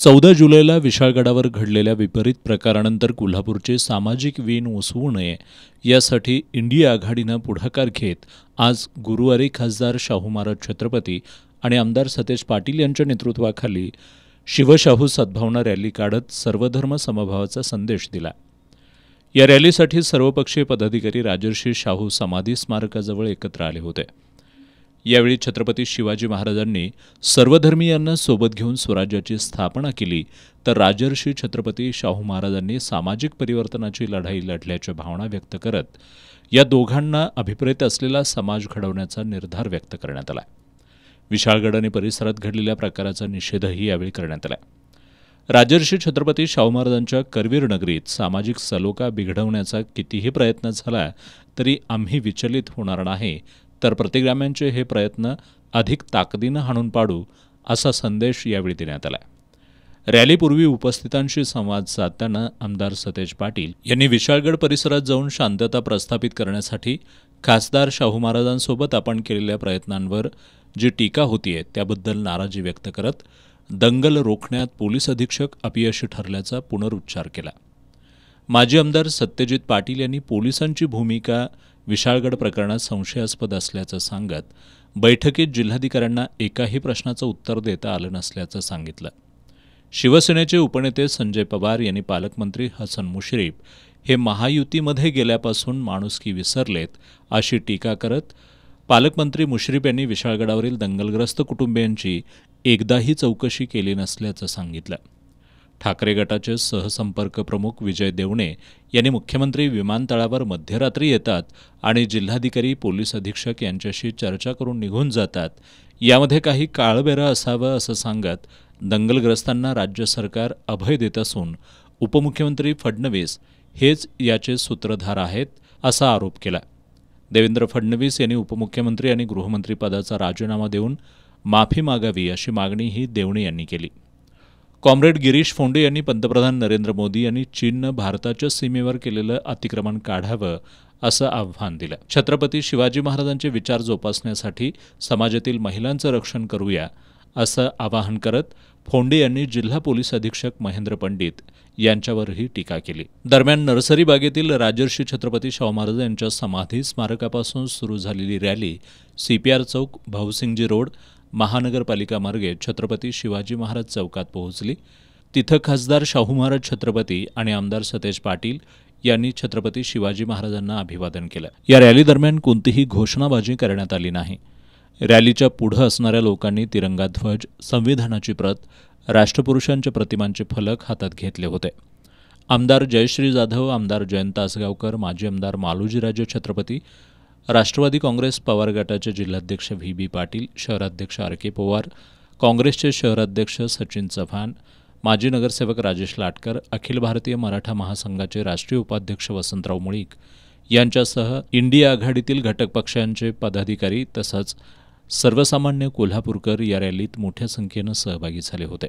14 जुलैला विशाळगडावर घडलेल्या विपरीत प्रकारानंतर कोल्हापूरचे सामाजिक वीण उसवू नये यासाठी इंडिया आघाडीनं पुढाकार घेत आज गुरुवारी खासदार शाहू महाराज छत्रपती आणि आमदार सतेज पाटील यांच्या नेतृत्वाखाली शिवशाहू सद्भावना रॅली काढत सर्वधर्म समभावाचा संदेश दिला। या रॅलीसाठी सर्वपक्षीय पदाधिकारी राजर्षी शाहू समाधी स्मारकाजवळ एकत्र आले होते। यावेळी छत्रपती शिवाजी महाराजांनी सर्वधर्मीयांना सोबत घेऊन स्वराज्याची स्थापना केली, तर राजर्षी छत्रपती शाहू महाराजांनी सामाजिक परिवर्तनाची लढाई लढल्याच्या भावना व्यक्त करत या दोघांना अभिप्रेत असलेला समाज घडवण्याचा निर्धार व्यक्त करण्यात आला। विशाळगड आणि परिसरात घडलेल्या प्रकाराचा निषेधही यावेळी करण्यात आला। राजर्षी छत्रपती शाहू महाराजांच्या करवीर नगरीत सामाजिक सलोखा बिघडवण्याचा कितीही प्रयत्न झाला तरी आम्ही विचलित होणार नाही, तर प्रतिग्राम्यांचे हे प्रयत्न अधिक ताकदीनं हाणून पाडू, असा संदेश यावेळी देण्यात आला। रॅलीपूर्वी उपस्थितांशी संवाद साधताना आमदार सतेज पाटील यांनी विशाळगड परिसरात जाऊन शांतता प्रस्थापित करण्यासाठी खासदार शाहू महाराजांसोबत आपण केलेल्या प्रयत्नांवर जी टीका होतीये त्याबद्दल नाराजी व्यक्त करत दंगल रोखण्यात पोलीस अधीक्षक अपयशी ठरल्याचा पुनरुच्चार केला। माजी आमदार सत्यजित पाटील यांनी पोलिसांची भूमिका विशाळगड प्रकरणात संशयास्पद असल्याचं सांगत बैठकीत जिल्हाधिकाऱ्यांना एकाही प्रश्नाचं उत्तर देता आलं नसल्याचं सांगितलं। शिवसेनेचे उपनेते संजय पवार यांनी पालकमंत्री हसन मुश्रीफ हे महायुतीमध्ये गेल्यापासून माणुसकी विसरलेत, अशी टीका करत पालकमंत्री मुश्रीफ यांनी विशाळगडावरील दंगलग्रस्त कुटुंबियांची एकदाही चौकशी केली नसल्याचं सांगितलं। ठाकरे गटाचे सहसंपर्क प्रमुख विजय देवणे यांनी मुख्यमंत्री विमानतळावर मध्यरात्री येतात आणि जिल्हाधिकारी पोलीस अधीक्षक यांच्याशी चर्चा करून निघून जातात, यामध्ये काही काळबेरं असावं असं सांगत दंगलग्रस्तांना राज्य सरकार अभय देत असून उपमुख्यमंत्री फडणवीस हेच याचे सूत्रधार आहेत, असा आरोप केला। देवेंद्र फडणवीस यांनी उपमुख्यमंत्री आणि गृहमंत्रीपदाचा राजीनामा देऊन माफी मागावी अशी मागणीही देवणे यांनी केली। कॉम्रेड गिरीश फोंडे यांनी पंतप्रधान नरेंद्र मोदी यांनी चीननं भारताच्या सीमेवर केलेलं अतिक्रमण काढावं असं आव्हान दिलं। छत्रपती शिवाजी महाराजांचे विचार जोपासण्यासाठी समाजातील महिलांचं रक्षण करूया असं आवाहन करत फोंडे यांनी जिल्हा पोलीस अधीक्षक महेंद्र पंडित यांच्यावरही टीका केली। दरम्यान नर्सरी बागेतील राजर्षी छत्रपती शाहू महाराज यांच्या समाधी स्मारकापासून सुरू झालेली रॅली CPR चौक, भाऊसिंगजी रोड, महानगरपालिका मार्गे छत्रपती शिवाजी महाराज चौकात पोहोचली। तिथं खासदार शाहू महाराज छत्रपती आणि आमदार सतेज पाटील यांनी छत्रपती शिवाजी महाराजांना अभिवादन केलं। या रॅली दरम्यान कोणतीही घोषणाबाजी करण्यात आली नाही। रॅलीच्या पुढं असणाऱ्या लोकांनी तिरंगा ध्वज, संविधानाची प्रत, राष्ट्रपुरुषांच्या प्रतिमांचे फलक हातात घेतले होते। आमदार जयश्री जाधव, आमदार जयंत आसगावकर, माजी आमदार मालोजीराजे छत्रपती, राष्ट्रवादी काँग्रेस पवार गटाचे जिल्हाध्यक्ष VB पाटील, शहराध्यक्ष RK पवार, काँग्रेसचे शहराध्यक्ष सचिन चव्हाण, माजी नगरसेवक राजेश लाटकर, अखिल भारतीय मराठा महासंघाचे राष्ट्रीय उपाध्यक्ष वसंतराव मुळीक यांच्यासह इंडिया आघाडीतील घटक पक्षांचे पदाधिकारी तसंच सर्वसामान्य कोल्हापूरकर या रॅलीत मोठ्या संख्येनं सहभागी झाले होते।